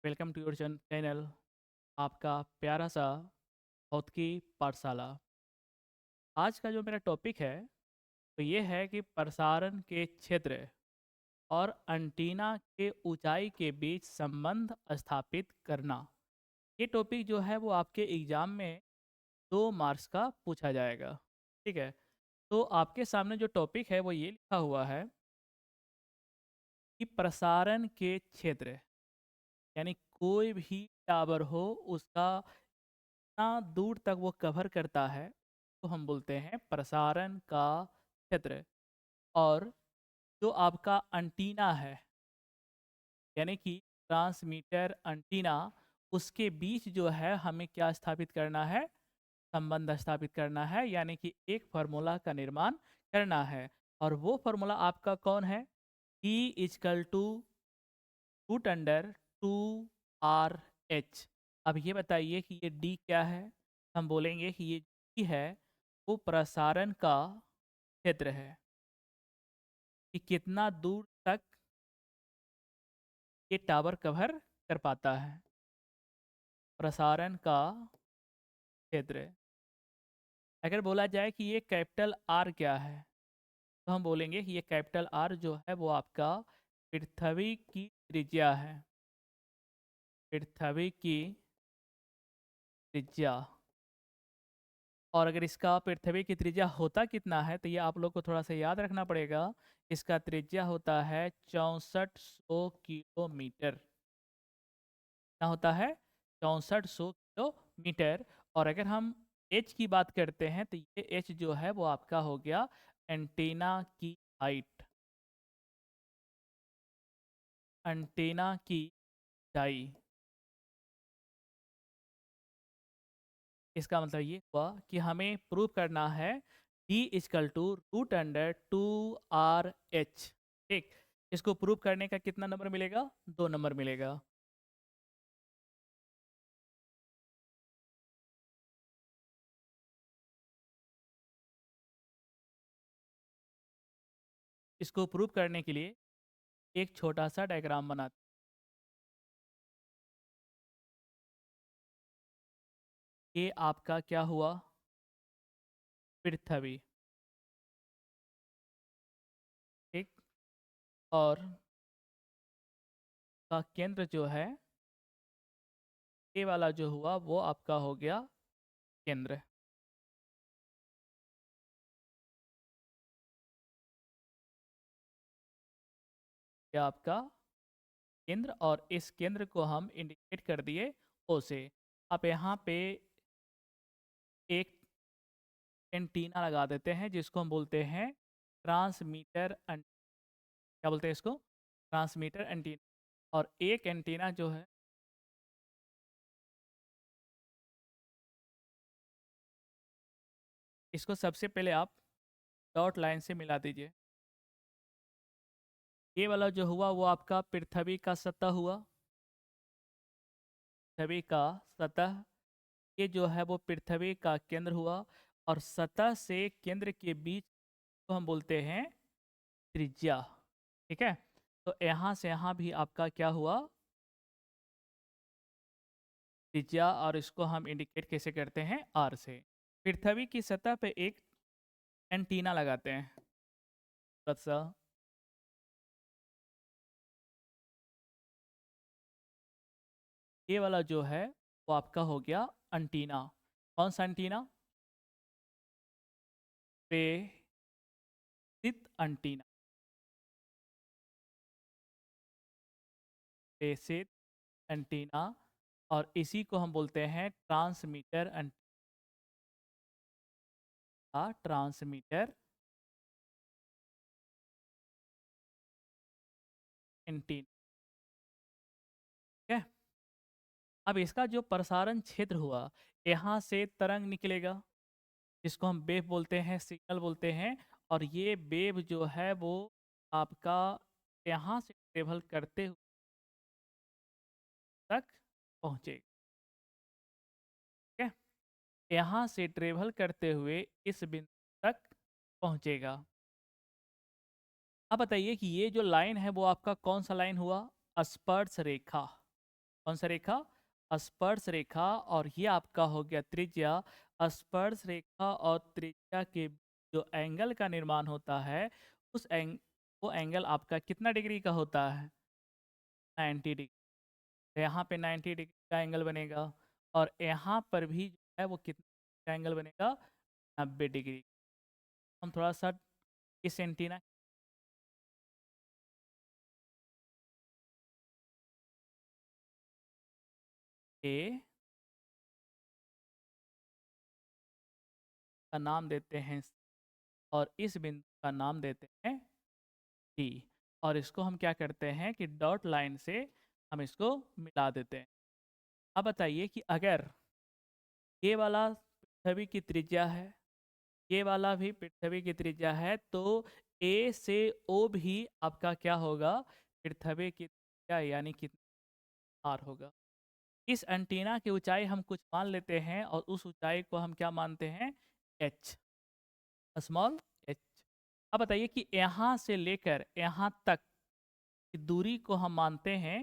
Welcome to your channel. आपका प्यारा सा भौतिकी पाठशाला। आज का जो मेरा टॉपिक है तो ये है कि प्रसारण के क्षेत्र और एंटीना के ऊंचाई के बीच संबंध स्थापित करना। ये टॉपिक जो है वो आपके एग्ज़ाम में 2 मार्क्स का पूछा जाएगा। ठीक है, तो आपके सामने जो टॉपिक है वो ये लिखा हुआ है कि प्रसारण के क्षेत्र, यानी कोई भी टावर हो उसका कितना दूर तक वो कवर करता है तो हम बोलते हैं प्रसारण का क्षेत्र। और जो आपका एंटीना है, यानी कि ट्रांसमीटर एंटीना, उसके बीच जो है हमें क्या स्थापित करना है, संबंध स्थापित करना है, यानी कि एक फार्मूला का निर्माण करना है। और वो फार्मूला आपका कौन है? E is equal to root under 2RH। अब ये बताइए कि ये D क्या है? हम बोलेंगे कि ये D है, वो प्रसारण का क्षेत्र है, कि कितना दूर तक ये टावर कवर कर पाता है। प्रसारण का क्षेत्र। अगर बोला जाए कि ये कैपिटल R क्या है, तो हम बोलेंगे कि ये कैपिटल R जो है वो आपका पृथ्वी की त्रिज्या है। पृथ्वी की त्रिज्या। और अगर इसका पृथ्वी की त्रिज्या होता कितना है तो ये आप लोग को थोड़ा सा याद रखना पड़ेगा। इसका त्रिज्या होता है 6400 किलोमीटर। क्या होता है? 6400 किलोमीटर। और अगर हम एच की बात करते हैं तो ये एच जो है वो आपका हो गया एंटीना की हाइट, एंटीना की ऊंचाई। इसका मतलब ये हुआ कि हमें प्रूव करना है D is equal to root under 2RH। ठीक, इसको प्रूव करने का कितना नंबर मिलेगा? 2 नंबर मिलेगा। इसको प्रूव करने के लिए एक छोटा सा डायग्राम बनाते हैं। ये आपका क्या हुआ? पृथ्वी। ठीक, और का केंद्र जो है, ये वाला जो हुआ वो आपका हो गया केंद्र। ये आपका केंद्र, और इस केंद्र को हम इंडिकेट कर दिए ओ से। आप यहाँ पे एक एंटीना लगा देते हैं जिसको हम बोलते हैं ट्रांसमीटर क्या बोलते हैं इसको? Transmitter antenna. और एक एंटीना जो है, इसको सबसे पहले आप डॉट लाइन से मिला दीजिए। ये वाला जो हुआ वो आपका पृथ्वी का सतह हुआ। पृथ्वी का सतह, ये जो है वो पृथ्वी का केंद्र हुआ। और सतह से केंद्र के बीच को हम बोलते हैं त्रिज्या। ठीक है, तो यहाँ से यहाँ भी आपका क्या हुआ? त्रिज्या। और इसको हम इंडिकेट कैसे करते हैं? आर से। पृथ्वी की सतह पे एक एंटीना लगाते हैं। सा ये वाला जो है वो आपका हो गया एंटीना। कौन सा एंटीना? प्रेषित एंटीना। प्रेषित एंटीना। और इसी को हम बोलते हैं ट्रांसमीटर ट्रांसमीटर एंटीना। ठीक है, अब इसका जो प्रसारण क्षेत्र हुआ, यहाँ से तरंग निकलेगा जिसको हम वेव बोलते हैं, सिग्नल बोलते हैं। और ये वेव जो है वो आपका यहाँ से ट्रेवल करते हुए तक पहुँचेगा। ठीक है, यहाँ से ट्रेवल करते हुए इस बिंदु तक पहुँचेगा। अब बताइए कि ये जो लाइन है वो आपका कौन सा लाइन हुआ? स्पर्श रेखा। कौन सा रेखा? स्पर्श रेखा। और ये आपका हो गया त्रिज्या। स्पर्श रेखा और त्रिज्या के जो एंगल का निर्माण होता है वो एंगल आपका कितना डिग्री का होता है? 90 डिग्री। तो यहाँ पे 90 डिग्री का एंगल बनेगा और यहाँ पर भी जो है वो कितना का एंगल बनेगा? 90 डिग्री। हम थोड़ा सा इस एंटीना के का नाम देते हैं C, और इस बिंदु का नाम देते हैं D। और इसको हम क्या करते हैं कि डॉट लाइन से हम इसको मिला देते हैं। अब बताइए कि अगर ये वाला पृथ्वी की त्रिज्या है, ये वाला भी पृथ्वी की त्रिज्या है, तो A से O भी आपका क्या होगा? पृथ्वी की त्रिज्या यानी कितना R होगा। इस एंटीना की ऊंचाई हम कुछ मान लेते हैं और उस ऊंचाई को हम क्या मानते हैं? H, small h। अब बताइए कि यहाँ से लेकर यहाँ तक की दूरी को हम मानते हैं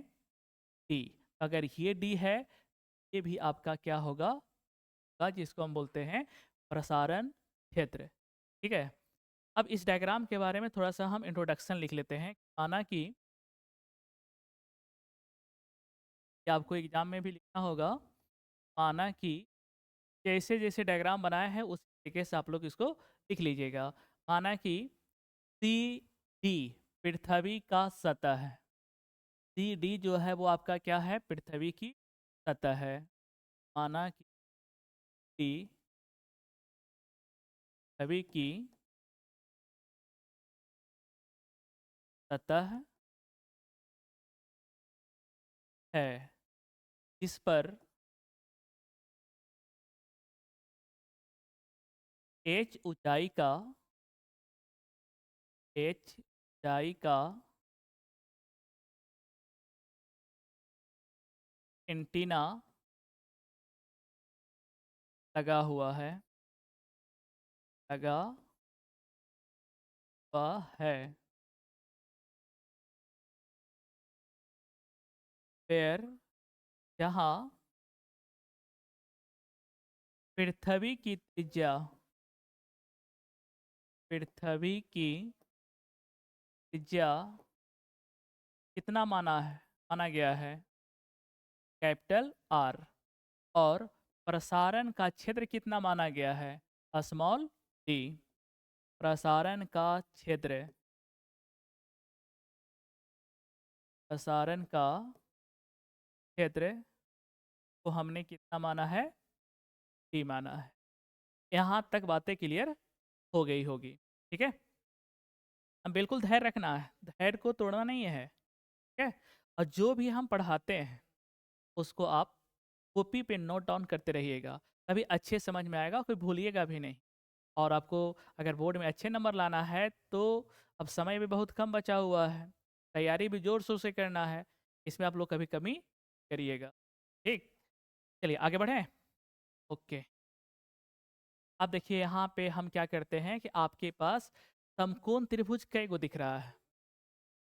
d। अगर ये d है, ये भी आपका क्या होगा? जिसको हम बोलते हैं प्रसारण क्षेत्र। ठीक है। अब इस डायग्राम के बारे में थोड़ा सा हम इंट्रोडक्शन लिख लेते हैं। माना कि ये आपको एग्जाम में भी लिखना होगा। माना कि जैसे जैसे डायग्राम बनाया है उस तरीके से आप लोग इसको लिख लीजिएगा। माना कि सी डी पृथ्वी का सतह है। सी डी जो है वो आपका क्या है? पृथ्वी की सतह है। माना कि डी पृथ्वी की सतह है, इस पर h ऊंचाई का एंटीना लगा हुआ है, लगा हुआ है। फिर जहाँ पृथ्वी की त्रिज्या कितना माना गया है? Capital R। और प्रसारण का क्षेत्र कितना माना गया है? Small d। प्रसारण का क्षेत्र को हमने कितना माना है? d माना है। यहाँ तक बातें क्लियर हो गई होगी। ठीक है। अब बिल्कुल धैर्य रखना है, धैर्य को तोड़ना नहीं है। ठीक है। और जो भी हम पढ़ाते हैं उसको आप कॉपी पे नोट डाउन करते रहिएगा, तभी अच्छे समझ में आएगा, कोई भूलिएगा भी नहीं। और आपको अगर बोर्ड में अच्छे नंबर लाना है तो अब समय भी बहुत कम बचा हुआ है, तैयारी भी जोर शोर से करना है, इसमें आप लोग कभी कमी करिएगा। ठीक, चलिए आगे बढ़ें। ओके। अब देखिए यहाँ पे हम क्या करते हैं कि आपके पास समकोण त्रिभुज कई गो दिख रहा है।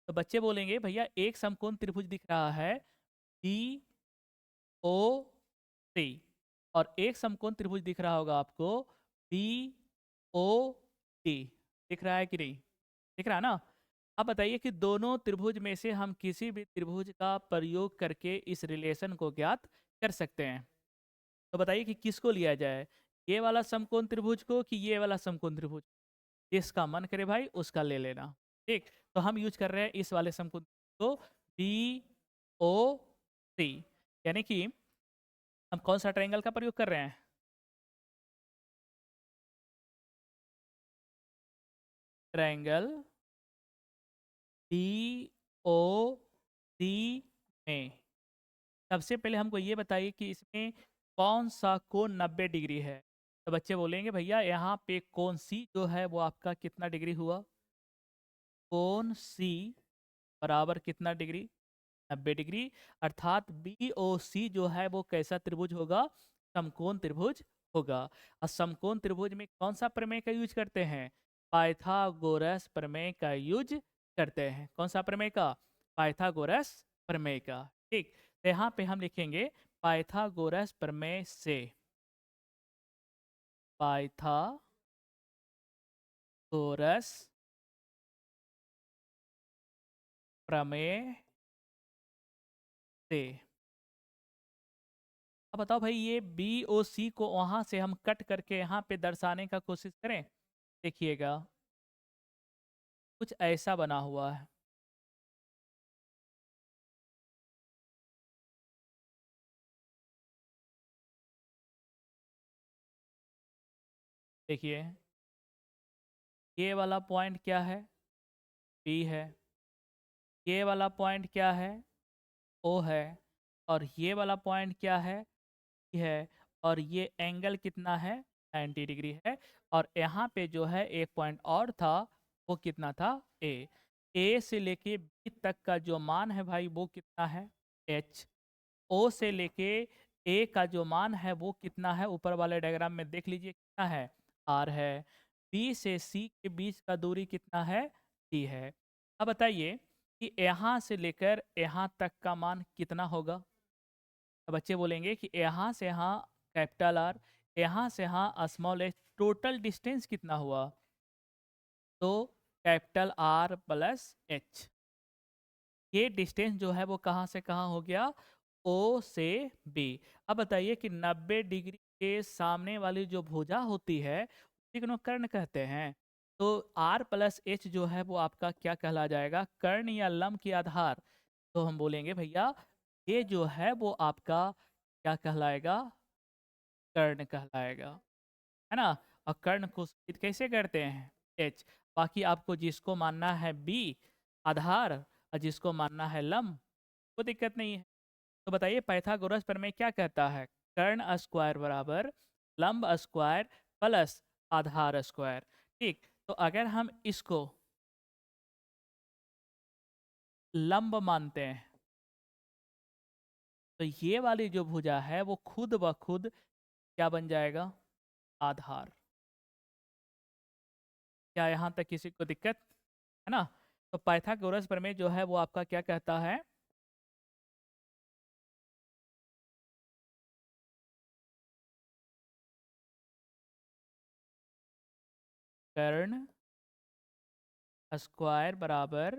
तो बच्चे बोलेंगे भैया एक समकोण त्रिभुज दिख रहा है डी ओ सी, और एक समकोण त्रिभुज दिख रहा होगा आपको बी ओ डी। दिख रहा है कि नहीं? दिख रहा है ना? अब बताइए कि दोनों त्रिभुज में से हम किसी भी त्रिभुज का प्रयोग करके इस रिलेशन को ज्ञात कर सकते हैं। तो बताइए कि किसको लिया जाए, ये वाला समकोण त्रिभुज को कि ये वाला समकोण त्रिभुज? जिसका मन करे भाई उसका ले लेना। ठीक, तो हम यूज कर रहे हैं इस वाले समकोण को बी ओ सी, यानी कि हम कौन सा ट्रायंगल का प्रयोग कर रहे हैं? ट्रायंगल डी ओ सी में। सबसे पहले हमको ये बताइए कि इसमें कौन सा कोण 90 डिग्री है। तो बच्चे बोलेंगे भैया यहाँ पे कोण सी जो है वो आपका कितना डिग्री हुआ? कोण सी बराबर कितना डिग्री? 90 डिग्री। अर्थात बी ओ सी जो है वो कैसा त्रिभुज होगा? समकोण त्रिभुज होगा। और समकोण त्रिभुज में कौन सा प्रमेय का यूज करते हैं? पाइथागोरस प्रमेय का यूज करते हैं। कौन सा प्रमेय का? पाइथागोरस प्रमेय का। ठीक, तो यहाँ पे हम लिखेंगे पाइथागोरस प्रमेय से, पाइथागोरस प्रमेय से। अब बताओ भाई, ये बी ओ सी को वहां से हम कट करके यहाँ पे दर्शाने का कोशिश करें। देखिएगा कुछ ऐसा बना हुआ है। देखिए ये वाला पॉइंट क्या है, बी है। ये वाला पॉइंट क्या है, ओ है। और ये वाला पॉइंट क्या है, ई है। और ये एंगल कितना है, 90 डिग्री है। और यहाँ पे जो है एक पॉइंट और था, वो कितना था, ए से लेके बी तक का जो मान है भाई वो कितना है, एच। ओ से लेके ए का जो मान है वो कितना है, ऊपर वाले डायग्राम में देख लीजिए कितना है, आर है। बी से सी के बीच का दूरी कितना है, डी है। अब बताइए कि यहाँ से लेकर यहाँ तक का मान कितना होगा। तो बच्चे बोलेंगे कि यहाँ से यहाँ कैपिटल आर, यहाँ से यहाँ स्मॉल एच, टोटल डिस्टेंस कितना हुआ, तो कैपिटल आर प्लस एच। ये डिस्टेंस जो है वो कहाँ से कहाँ हो गया, ओ से बी। अब बताइए कि 90 डिग्री के सामने वाली जो भुजा होती है उसी को कर्ण कहते हैं। तो आर प्लस एच जो है वो आपका क्या कहला जाएगा, कर्ण या लंब की आधार। तो हम बोलेंगे भैया ये जो है वो आपका क्या कहलाएगा, कर्ण कहलाएगा, है ना। और कर्ण को सूचित कैसे करते हैं, एच। बाकी आपको जिसको मानना है बी आधार और जिसको मानना है लंब, कोई दिक्कत नहीं है। तो बताइए पाइथागोरस प्रमेय क्या कहता है, कर्ण स्क्वायर बराबर लंब स्क्वायर प्लस आधार स्क्वायर। ठीक, तो अगर हम इसको लंब मानते हैं तो ये वाली जो भुजा है वो खुद ब खुद क्या बन जाएगा, आधार। क्या यहाँ तक किसी को दिक्कत है ना। तो पाइथागोरस प्रमेय जो है वो आपका क्या कहता है, कर्ण स्क्वायर बराबर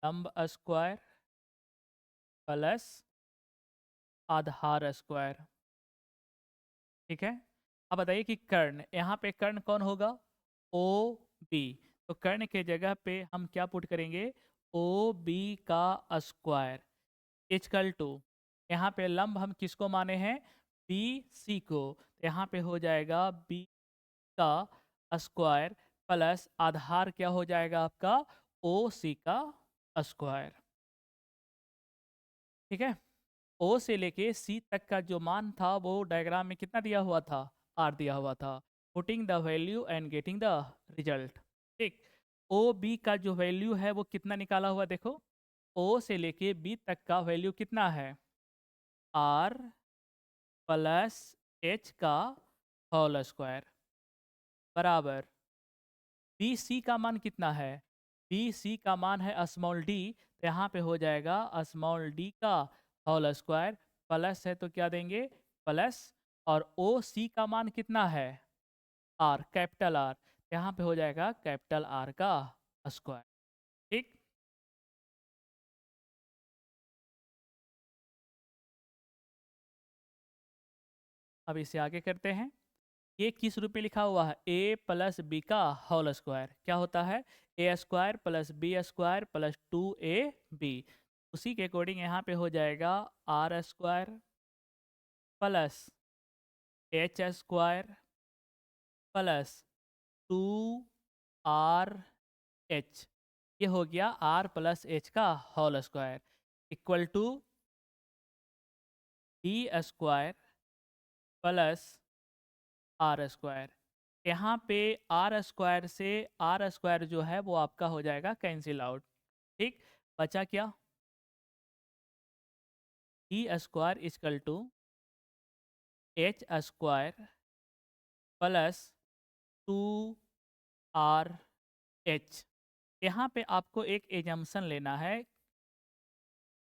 लंब स्क्वायर प्लस आधार स्क्वायर। ठीक है। अब बताइए कि कर्ण, यहाँ पे कर्ण कौन होगा, ओ बी। तो कर्ण के जगह पे हम क्या पुट करेंगे, ओ बी का स्क्वायर इजकल टू, यहाँ पे लंब हम किसको माने हैं, बी सी को। यहाँ पे हो जाएगा बी का स्क्वायर प्लस आधार क्या हो जाएगा आपका, ओ सी का स्क्वायर। ठीक है। ओ से लेके सी तक का जो मान था वो डायग्राम में कितना दिया हुआ था, आर दिया हुआ था। Putting the value and getting the result. ठीक, ओ बी का जो वैल्यू है वो कितना निकाला हुआ देखो, ओ से लेके बी तक का वैल्यू कितना है, आर प्लस एच का होल स्क्वायर बराबर बी सी का मान कितना है, बी सी का मान है स्मॉल डी। तो यहाँ पे हो जाएगा स्मॉल डी का होल स्क्वायर, प्लस है तो क्या देंगे, प्लस। और ओ सी का मान कितना है, आर कैपिटल आर, यहाँ पे हो जाएगा कैपिटल आर का स्क्वायर। ठीक। अब इसे आगे करते हैं। ये किस रूप में लिखा हुआ है, ए प्लस बी का होल स्क्वायर क्या होता है, a square plus b square plus 2ab। उसी के अकॉर्डिंग यहाँ पे हो जाएगा r square plus h square plus 2r h। ये हो गया r प्लस एच का whole square equal to d square plus r square. यहाँ पे आर स्क्वायर से आर स्क्वायर जो है वो आपका हो जाएगा कैंसिल आउट। ठीक, बचा क्या, D square is equal to H square plus 2r h। यहाँ पे आपको एक एजम्पशन लेना है,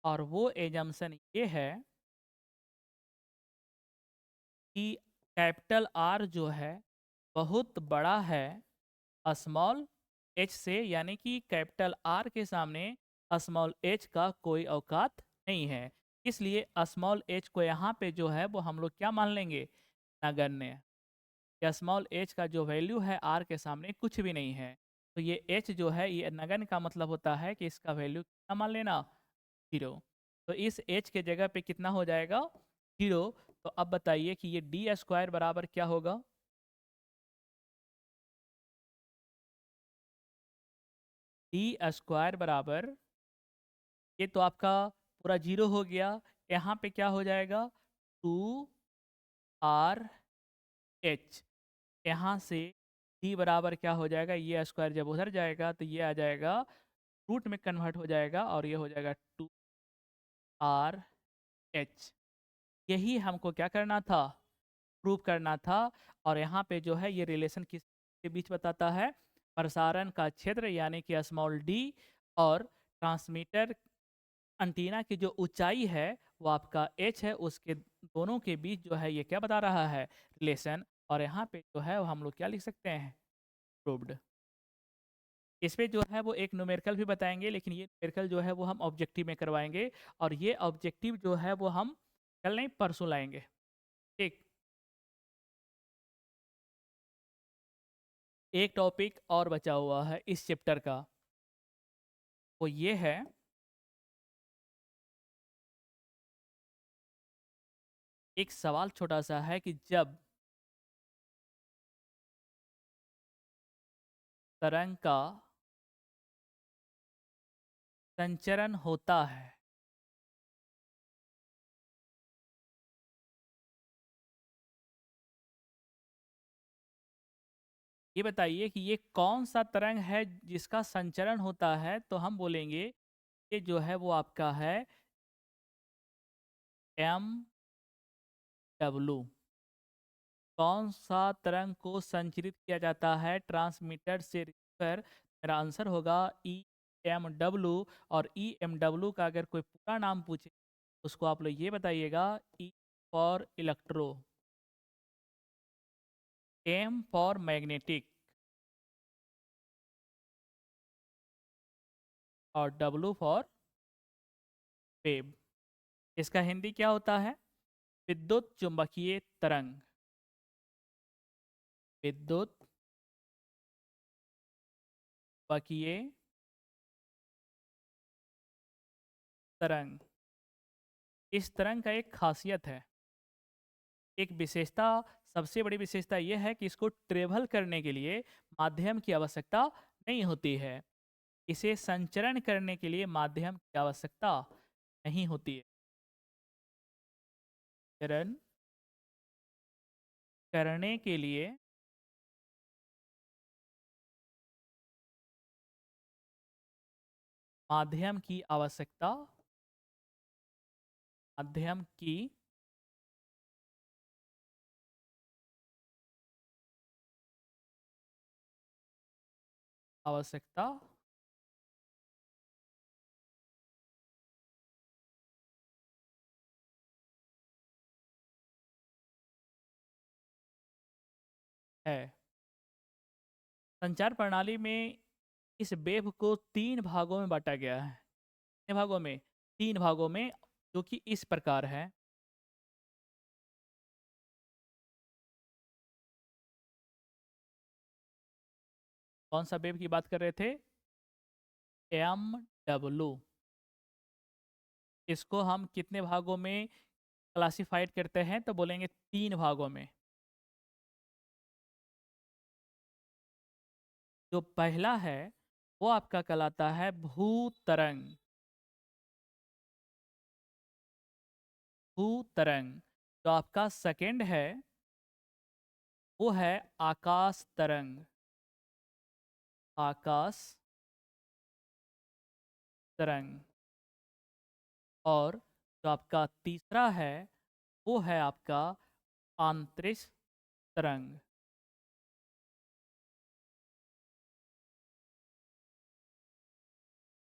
और वो एजम्पशन ये है कि कैपिटल आर जो है बहुत बड़ा है स्मॉल एच से, यानी कि कैपिटल आर के सामने स्मॉल एच का कोई औकात नहीं है। इसलिए स्मॉल एच को यहाँ पे जो है वो हम लोग क्या मान लेंगे, नगण्य। या स्मॉल एच का जो वैल्यू है आर के सामने कुछ भी नहीं है। तो ये एच जो है ये नगण्य का मतलब होता है कि इसका वैल्यू कितना मान लेना, 0। तो इस एच के जगह पे कितना हो जाएगा, 0। तो अब बताइए कि ये डी स्क्वायर बराबर क्या होगा। डी स्क्वायर बराबर, ये तो आपका पूरा 0 हो गया। यहाँ पे क्या हो जाएगा, 2 आर एच। यहाँ से डी बराबर क्या हो जाएगा, ये स्क्वायर जब उधर जाएगा तो ये आ जाएगा रूट में कन्वर्ट हो जाएगा और ये हो जाएगा 2 आर एच। यही हमको क्या करना था, प्रूव करना था। और यहाँ पे जो है ये रिलेशन किस के बीच बताता है, प्रसारण का क्षेत्र यानी कि स्मॉल डी और ट्रांसमीटर एंटीना की जो ऊंचाई है वो आपका एच है, उसके दोनों के बीच जो है ये क्या बता रहा है, रिलेशन। और यहाँ पे जो है वो हम लोग क्या लिख सकते हैं, प्रूव्ड। इस पे जो है वो एक न्यूमेरिकल भी बताएंगे, लेकिन ये न्यूमेरिकल जो है वो हम ऑब्जेक्टिव में करवाएंगे। और ये ऑब्जेक्टिव जो है वो हम कल नहीं परसों लाएंगे, ठीक। एक टॉपिक और बचा हुआ है इस चैप्टर का, वो ये है एक सवाल छोटा सा है कि जब तरंग का संचरण होता है, ये बताइए कि ये कौन सा तरंग है जिसका संचरण होता है। तो हम बोलेंगे ये जो है वो आपका है एम डब्लू। कौन सा तरंग को संचरित किया जाता है ट्रांसमीटर से रिसीवर, मेरा आंसर होगा ई एम डब्लू। और ई एम डब्लू का अगर कोई पूरा नाम पूछे उसको आप लोग ये बताइएगा, E for electro, M for magnetic और डब्लू फॉर वेव। इसका हिंदी क्या होता है, विद्युत चुंबकीय तरंग। विद्युत चुंबकीय तरंग। इस तरंग का एक खासियत है, एक विशेषता, सबसे बड़ी विशेषता यह है कि इसको ट्रेवल करने के लिए माध्यम की आवश्यकता नहीं होती है। इसे संचरण करने के लिए माध्यम की आवश्यकता नहीं होती है। चरण करने के लिए माध्यम की आवश्यकता, माध्यम की आवश्यकता है। संचार प्रणाली में इस वेव को 3 भागों में बांटा गया है। कितने भागों में, 3 भागों में, जो कि इस प्रकार है। कौन सा वेव की बात कर रहे थे, एम डब्लू। इसको हम कितने भागों में क्लासिफाइड करते हैं, तो बोलेंगे 3 भागों में। जो पहला है वो आपका कहलाता है भूतरंग। भूतरंग। जो आपका सेकंड है वो है आकाश तरंग। आकाश तरंग। और जो आपका तीसरा है वो है आपका अंतरिक्ष तरंग।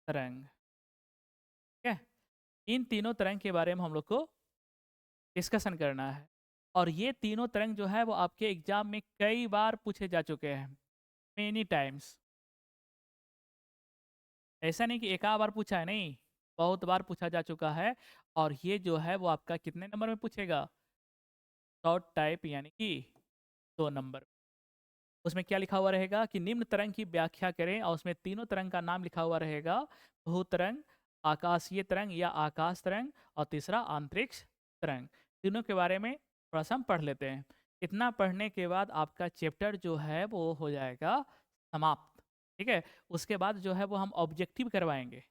तरंग, ठीक है। इन तीनों तरंग के बारे में हम लोग को डिस्कशन करना है। और ये तीनों तरंग जो है वो आपके एग्जाम में कई बार पूछे जा चुके हैं, मेनी टाइम्स। ऐसा नहीं कि एक आध बार पूछा है, नहीं, बहुत बार पूछा जा चुका है। और ये जो है वो आपका कितने नंबर में पूछेगा? शॉर्ट टाइप, यानी कि 2 नंबर। उसमें क्या लिखा हुआ रहेगा कि निम्न तरंग की व्याख्या करें, और उसमें तीनों तरंग का नाम लिखा हुआ रहेगा। भूतरंग, आकाशीय तरंग या आकाश तरंग, और तीसरा अंतरिक्ष तरंग। तीनों के बारे में थोड़ा सा हम पढ़ लेते हैं। इतना पढ़ने के बाद आपका चैप्टर जो है वो हो जाएगा समाप्त। ठीक है। उसके बाद जो है वो हम ऑब्जेक्टिव करवाएंगे।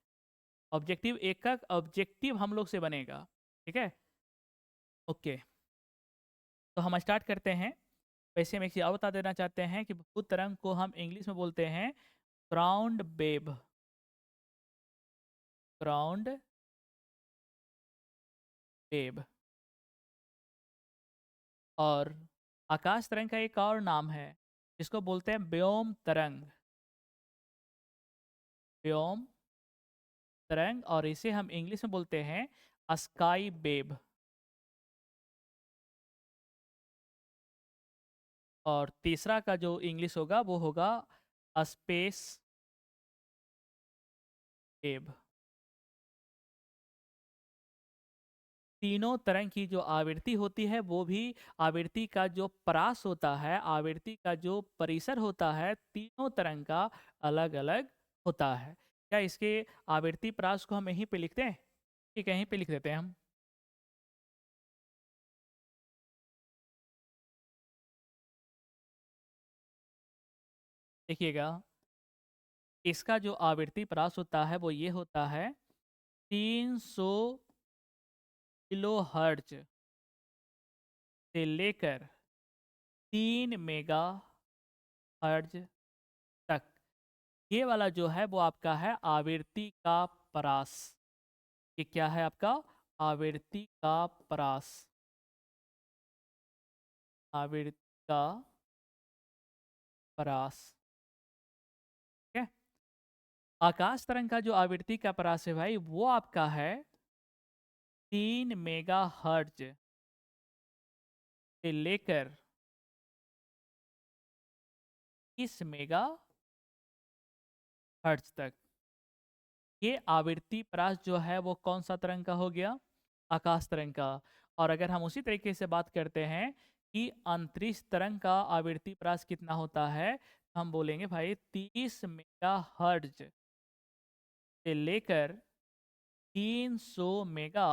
ऑब्जेक्टिव, एक ऑब्जेक्टिव हम लोग से बनेगा। ठीक है, ओके। तो हम स्टार्ट करते हैं। वैसे हम एक चीज़ और बता देना चाहते हैं कि भूत तरंग को हम इंग्लिश में बोलते हैं ग्राउंड वेव। Ground wave. और आकाश तरंग का एक और नाम है जिसको बोलते हैं व्योम तरंग। व्योम तरंग, और इसे हम इंग्लिश में बोलते हैं स्काई वेव। और तीसरा का जो इंग्लिश होगा वो होगा स्पेस वेव। तीनों तरंग की जो आवृत्ति होती है वो भी, आवृत्ति का जो परास होता है, आवृत्ति का जो परिसर होता है, तीनों तरंग का अलग अलग होता है। क्या इसके आवृत्ति परास को हम यहीं पे लिखते हैं कि कहीं पे लिख देते हैं हम? देखिएगा, इसका जो आवृत्ति परास होता है वो ये होता है 300 किलो हर्ट्ज से लेकर 3 मेगा हर्ट्ज तक। ये वाला जो है वो आपका है आवृत्ति का परास। ये क्या है आपका? आवृत्ति का परास। आवृत्ति का परास। ठीक है। आकाश तरंग का जो आवृत्ति का परास है भाई, वो आपका है 3 मेगा हर्ट्ज से लेकर 30 मेगा हर्ट्ज तक। ये आवृत्ति परास जो है वो कौन सा तरंग का हो गया? आकाश तरंग का। और अगर हम उसी तरीके से बात करते हैं कि अंतरिक्ष तरंग का आवृत्ति परास कितना होता है, हम बोलेंगे भाई 30 मेगा हर्ट्ज से लेकर 300 मेगा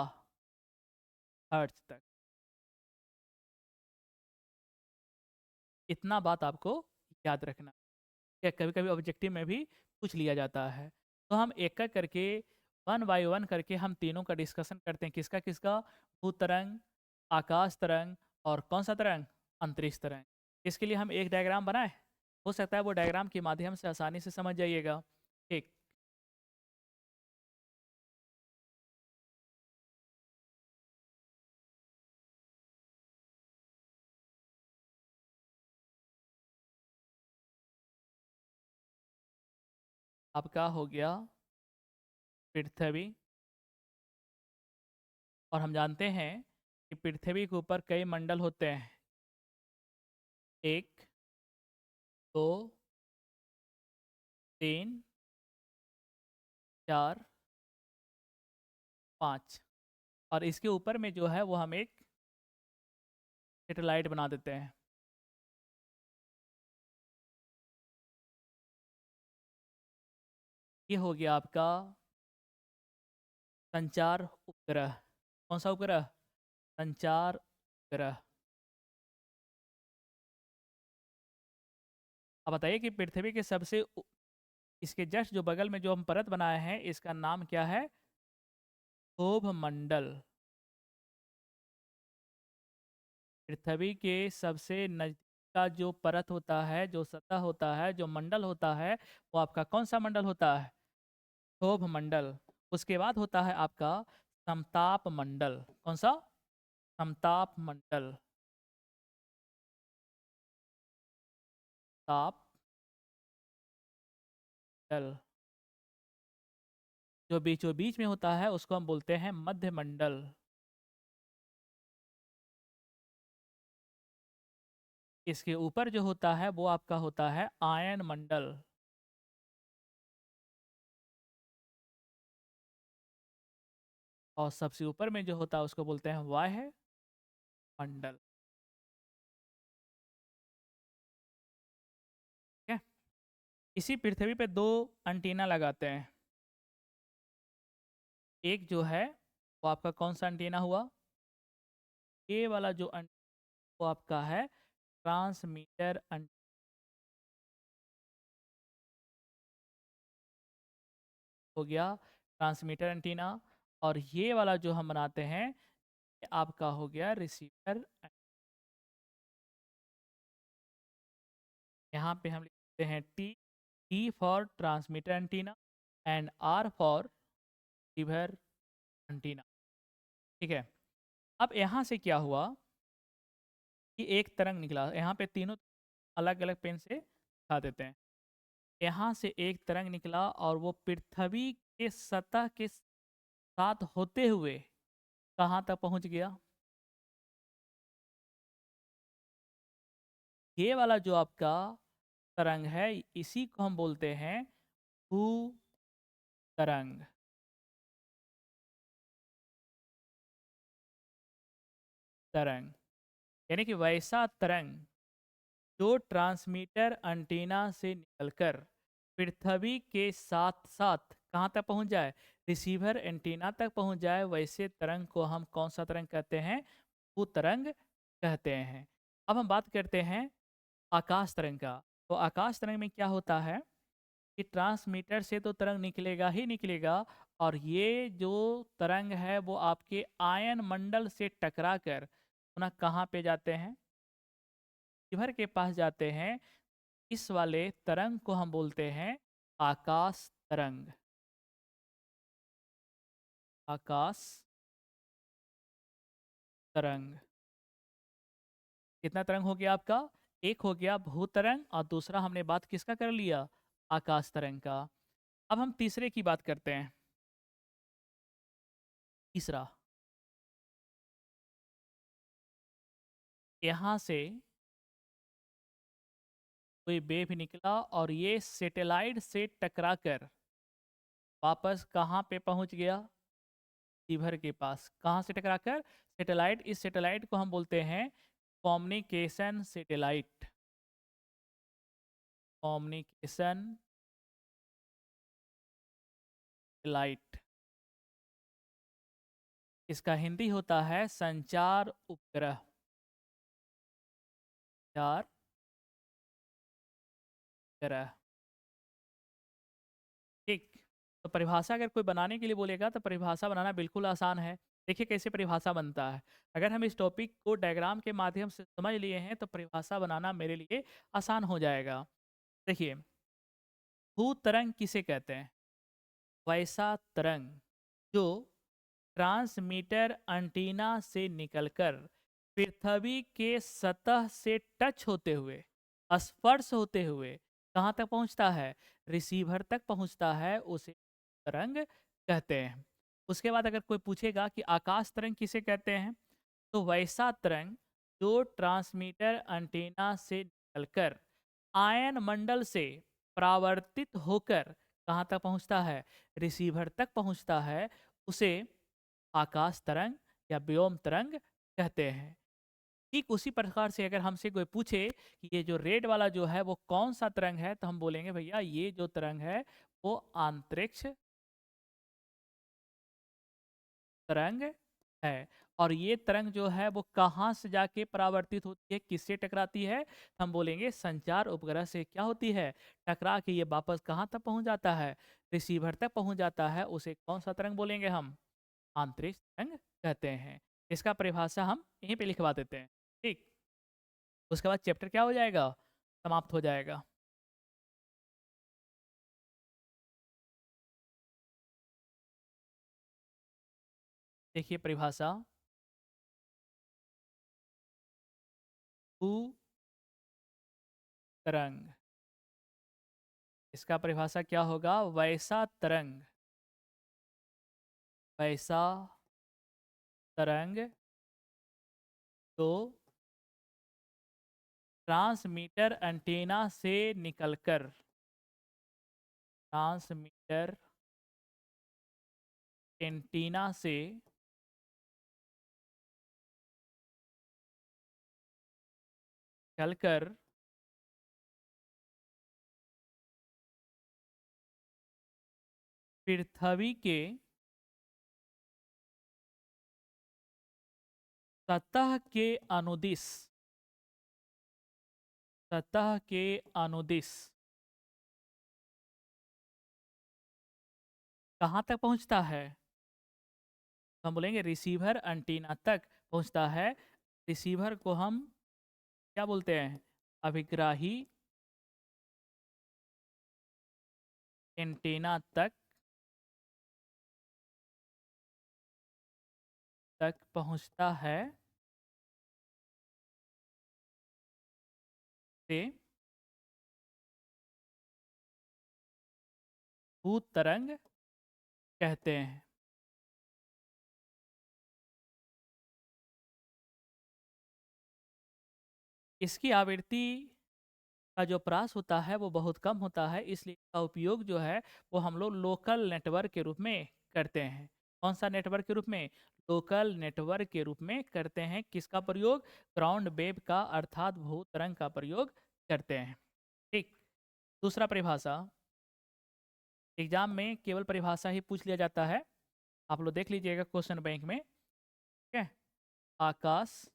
हर्ट्ज तक। इतना बात आपको याद रखना है। कभी कभी ऑब्जेक्टिव में भी पूछ लिया जाता है। तो हम एक एक करके, वन बाय वन करके हम तीनों का डिस्कशन करते हैं। किसका किसका? भूत तरंग, आकाश तरंग, और कौन सा तरंग? अंतरिक्ष तरंग। इसके लिए हम एक डायग्राम बनाए, हो सकता है वो डायग्राम के माध्यम से आसानी से समझ जाइएगा। ठीक। आपका हो गया पृथ्वी। और हम जानते हैं कि पृथ्वी के ऊपर कई मंडल होते हैं। 1, 2, 3, 4, 5। और इसके ऊपर में जो है वो हम एक सेटेलाइट बना देते हैं। ये हो गया आपका संचार उपग्रह। कौन सा उपग्रह? संचार उपग्रह। अब बताइए कि पृथ्वी के सबसे इसके जस्ट जो बगल में जो हम परत बनाए हैं, इसका नाम क्या है? क्षोभ मंडल। पृथ्वी के सबसे नजदीक का जो परत होता है, जो सतह होता है, जो मंडल होता है, वो आपका कौन सा मंडल होता है? क्षोभ मंडल। उसके बाद होता है आपका समताप मंडल। कौन सा? समताप मंडल। ताप मंडल। जो बीचों बीच में होता है उसको हम बोलते हैं मध्य मंडल। इसके ऊपर जो होता है वो आपका होता है आयन मंडल। और सबसे ऊपर में जो होता है उसको बोलते हैं वाह्य मंडल। ठीक है। इसी पृथ्वी पे दो एंटीना लगाते हैं। एक जो है वो आपका कौन सा एंटीना हुआ, ये वाला जो वो आपका है ट्रांसमीटर हो गया, ट्रांसमीटर एंटीना। और ये वाला जो हम बनाते हैं ये आपका हो गया रिसीवर। यहाँ पे हम लिखते हैं T for transmitter antenna and R for receiver antenna. ठीक है। अब यहाँ से क्या हुआ कि एक तरंग निकला, यहाँ पे तीनों अलग अलग पेन से दिखा देते हैं। यहाँ से एक तरंग निकला और वो पृथ्वी के सतह के साथ होते हुए कहाँ तक पहुँच गया। ये वाला जो आपका तरंग है इसी को हम बोलते हैं भू तरंग। तरंग यानी कि वैसा तरंग जो ट्रांसमीटर एंटीना से निकलकर पृथ्वी के साथ साथ कहाँ तक पहुँच जाए, रिसीवर एंटीना तक पहुँच जाए, वैसे तरंग को हम कौन सा तरंग कहते हैं, भू तरंग कहते हैं। अब हम बात करते हैं आकाश तरंग का। तो आकाश तरंग में क्या होता है कि ट्रांसमीटर से तो तरंग निकलेगा ही निकलेगा, और ये जो तरंग है वो आपके आयन मंडल से टकरा कर पुनः कहाँ पे जाते हैं, रिसीवर के पास जाते हैं। इस वाले तरंग को हम बोलते हैं आकाश तरंग। आकाश तरंग। कितना तरंग हो गया आपका, एक हो गया भू तरंग और दूसरा हमने बात किसका कर लिया, आकाश तरंग का। अब हम तीसरे की बात करते हैं। तीसरा, यहाँ से कोई वेव निकला और ये सैटेलाइट से टकराकर वापस कहाँ पे पहुँच गया, रिसीवर के पास। कहाँ से टकराकर, सैटेलाइट। इस सैटेलाइट को हम बोलते हैं कम्युनिकेशन सैटेलाइट। कम्युनिकेशन सैटेलाइट, इसका हिंदी होता है संचार उपग्रह। संचार उपग्रह। ठीक। तो परिभाषा अगर कोई बनाने के लिए बोलेगा तो परिभाषा बनाना बिल्कुल आसान है। देखिए कैसे परिभाषा बनता है। अगर हम इस टॉपिक को डायग्राम के माध्यम से समझ लिए हैं तो परिभाषा बनाना मेरे लिए आसान हो जाएगा। देखिए, भू तरंग किसे कहते हैं, वैसा तरंग जो ट्रांसमीटर एंटीना से निकलकर पृथ्वी के सतह से टच होते हुए, स्पर्श होते हुए कहाँ तक पहुँचता है, रिसीवर तक पहुँचता है, उसे तरंग कहते हैं। उसके बाद अगर कोई पूछेगा कि आकाश तरंग किसे कहते हैं, तो वैसा तरंग जो ट्रांसमीटर एंटीना से निकलकर आयन मंडल से परावर्तित होकर कहाँ तक पहुँचता है, रिसीवर तक पहुँचता है, उसे आकाश तरंग या व्योम तरंग कहते हैं। ठीक उसी प्रकार से अगर हमसे कोई पूछे कि ये जो रेड वाला जो है वो कौन सा तरंग है, तो हम बोलेंगे भैया ये जो तरंग है वो अंतरिक्ष तरंग है। और ये तरंग जो है वो कहाँ से जाके परावर्तित होती है, किससे टकराती है, तो हम बोलेंगे संचार उपग्रह से क्या होती है, टकरा के ये वापस कहाँ तक पहुँच जाता है, रिसीवर तक पहुँच जाता है, उसे कौन सा तरंग बोलेंगे हम, आंतरिक तरंग कहते हैं। इसका परिभाषा हम यहीं पे लिखवा देते हैं। ठीक। उसके बाद चैप्टर क्या हो जाएगा, समाप्त हो जाएगा। देखिए परिभाषा, भू तरंग, इसका परिभाषा क्या होगा, वैसा तरंग वैसा तरंग तो ट्रांसमीटर एंटीना से निकलकर ट्रांसमीटर एंटीना से चलकर पृथ्वी के सतह के अनुदिश सतह के अनुदिश कहाँ तक पहुँचता है? तो हम बोलेंगे रिसीवर एंटीना तक पहुँचता है। रिसीवर को हम क्या बोलते हैं? अभिग्राही एंटीना तक पहुँचता है से भूत तरंग कहते हैं। इसकी आवृत्ति का जो प्रास होता है वो बहुत कम होता है, इसलिए इसका उपयोग जो है वो हम लोग लोकल नेटवर्क के रूप में करते हैं। कौन सा नेटवर्क के रूप में? लोकल नेटवर्क के रूप में करते हैं। किसका प्रयोग? ग्राउंड वेव का अर्थात भू तरंग का प्रयोग करते हैं। ठीक। दूसरा परिभाषा, एग्जाम में केवल परिभाषा ही पूछ लिया जाता है, आप लोग देख लीजिएगा क्वेश्चन बैंक में। ठीक है। आकाश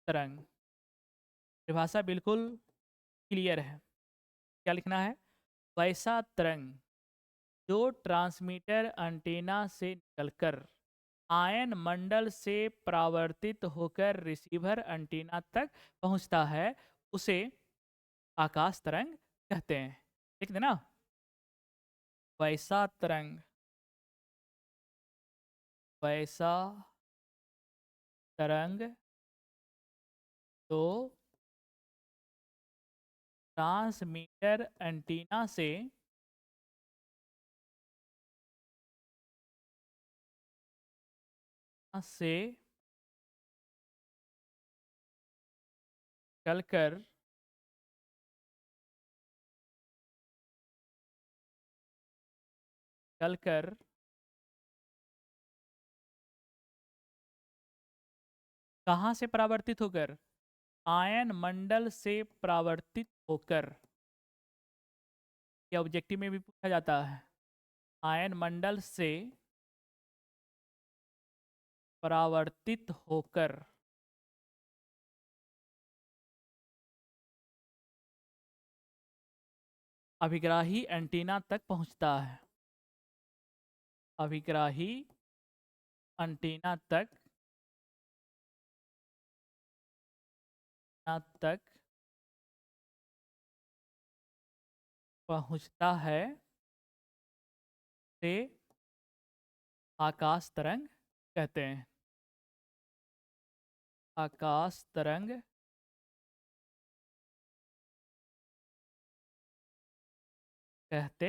तरंग, परिभाषा बिल्कुल क्लियर है। क्या लिखना है? वैसा तरंग जो ट्रांसमीटर एंटीना से निकलकर आयन मंडल से परावर्तित होकर रिसीवर एंटीना तक पहुंचता है, उसे आकाश तरंग कहते हैं। लिख देना, वैसा तरंग, वैसा तरंग तो ट्रांसमीटर एंटीना से चलकर चलकर कहाँ से परावर्तित होकर? आयन मंडल से परावर्तित होकर। यह ऑब्जेक्टिव में भी पूछा जाता है। आयन मंडल से परावर्तित होकर अभिग्राही एंटीना तक पहुंचता है। अभिग्राही एंटीना तक पहुंचता है से आकाश तरंग कहते हैं। आकाश तरंग कहते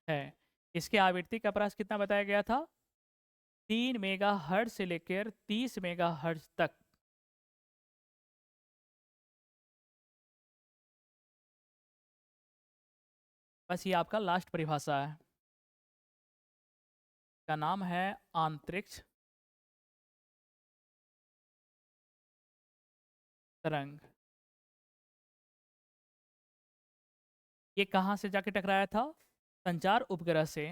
हैं। इसके आवृत्ति का प्रयास कितना बताया गया था? 3 मेगाहर्ट्ज से लेकर 30 मेगाहर्ट्ज तक। बस ये आपका लास्ट परिभाषा है। का नाम है अंतरिक्ष तरंग। ये कहाँ से जाके टकराया था? संचार उपग्रह से।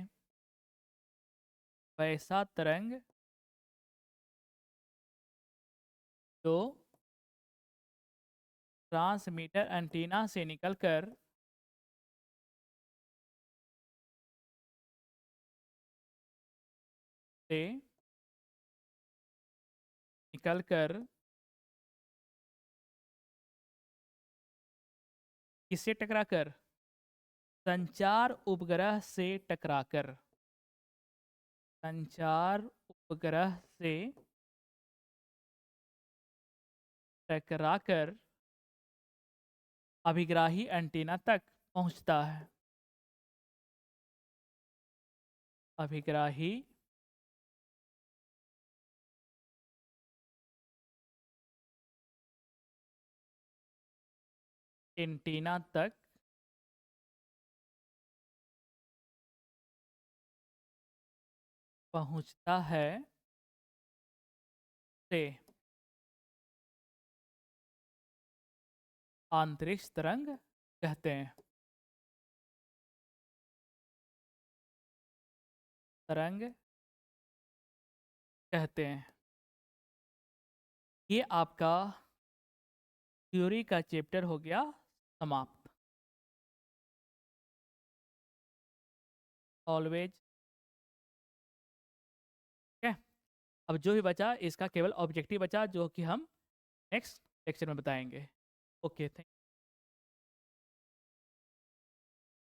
वैसा तरंग तो ट्रांसमीटर एंटीना से निकलकर से निकलकर किससे टकराकर? संचार उपग्रह से टकराकर। संचार उपग्रह से टकराकर अभिग्राही एंटीना तक पहुंचता है। अभिग्राही एंटीना तक पहुंचता है से अंतरिक्ष तरंग कहते हैं। तरंग कहते हैं। ये आपका थ्योरी का चैप्टर हो गया समाप्त। ऑलवेज। ठीक है। अब जो भी बचा इसका केवल ऑब्जेक्टिव बचा, जो कि हम नेक्स्ट लेक्चर में बताएंगे। Okay, thank